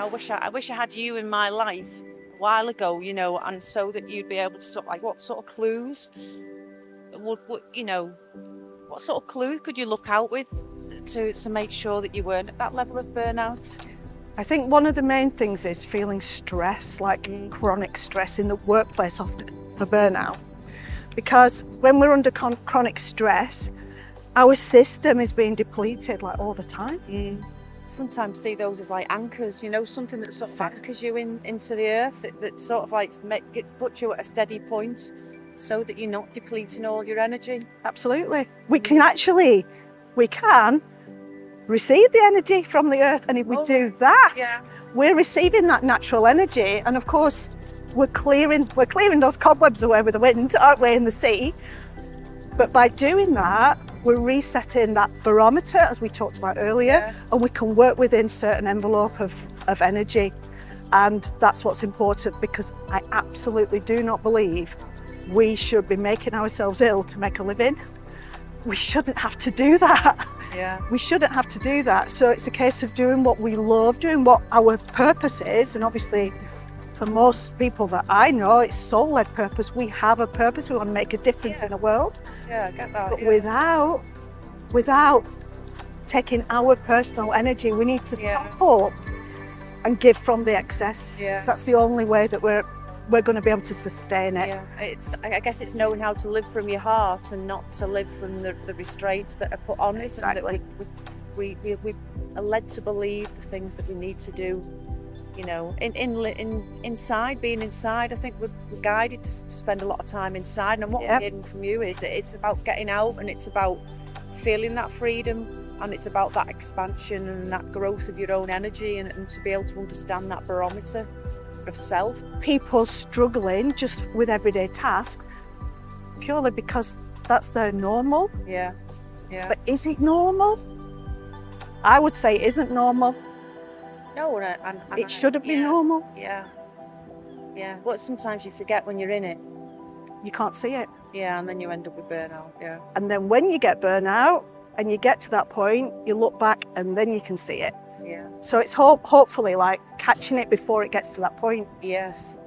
I wish I had you in my life a while ago, and so that you'd be able to sort of like, what sort of clues what sort of clues could you look out with to make sure that you weren't at that level of burnout? I think one of the main things is feeling stress, like chronic stress in the workplace often for burnout. Because when we're under chronic stress, our system is being depleted like all the time. Sometimes see those as like anchors, something that sort of anchors you into the earth, that sort of like puts you at a steady point so that you're not depleting all your energy. Absolutely. We can receive the energy from the earth, and if we do that, we're receiving that natural energy, and of course we're clearing those cobwebs away with the wind, aren't we, in the sea? But by doing that, we're resetting that barometer, as we talked about earlier, and we can work within certain envelope of energy. And that's what's important, because I absolutely do not believe we should be making ourselves ill to make a living. We shouldn't have to do that. We shouldn't have to do that. So it's a case of doing what we love, doing what our purpose is. And obviously, for most people that I know, it's soul-led purpose. We have a purpose. We want to make a difference in the world. I get that. But without taking our personal energy, we need to top up and give from the excess. So that's the only way that we're going to be able to sustain it. I guess it's knowing how to live from your heart and not to live from the restraints that are put on us. Exactly. And that we are led to believe the things that we need to do. Inside, being inside, I think we're guided to spend a lot of time inside. And what we're hearing from you is that it's about getting out, and it's about feeling that freedom, and it's about that expansion and that growth of your own energy, and to be able to understand that barometer of self. People struggling just with everyday tasks purely because that's their normal. But is it normal? I would say it isn't normal. No, it shouldn't be normal. But sometimes you forget when you're in it. You can't see it. And then you end up with burnout. And then when you get burnout and you get to that point, you look back and then you can see it. So it's hopefully like catching it before it gets to that point.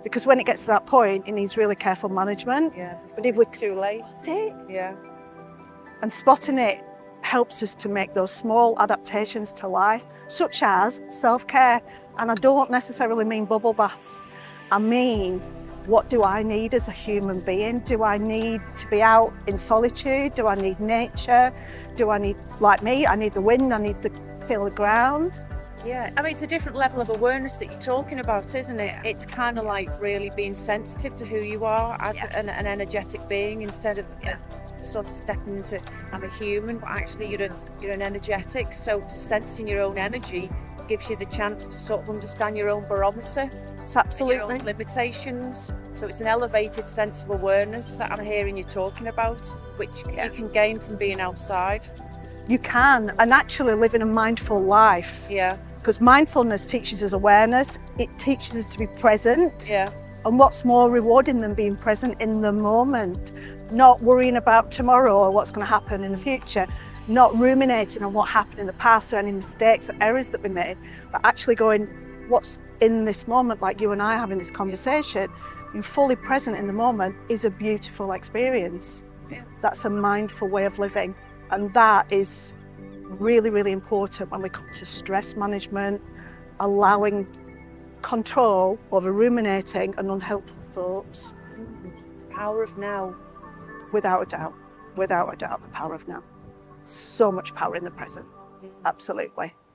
Because when it gets to that point, it needs really careful management. But if we're too late. And spotting it helps us to make those small adaptations to life, such as self-care. And I don't necessarily mean bubble baths. I mean, what do I need as a human being? Do I need to be out in solitude? Do I need nature? Do I need, like me, I need the wind, I need the feel the ground. It's a different level of awareness that you're talking about, isn't it? It's kind of like really being sensitive to who you are as an energetic being, instead of sort of stepping into, I'm a human, but actually you're an energetic. So sensing your own energy gives you the chance to sort of understand your own barometer. It's absolutely. Your own limitations. So it's an elevated sense of awareness that I'm hearing you talking about, which you can gain from being outside. You can, and actually living a mindful life. Because mindfulness teaches us awareness, it teaches us to be present. And what's more rewarding than being present in the moment? Not worrying about tomorrow or what's going to happen in the future, not ruminating on what happened in the past or any mistakes or errors that we made, but actually going, what's in this moment, like you and I having this conversation, being fully present in the moment is a beautiful experience. That's a mindful way of living. And that is really, really important when we come to stress management, allowing control over ruminating and unhelpful thoughts. Power of now. Without a doubt, the power of now. So much power in the present, absolutely.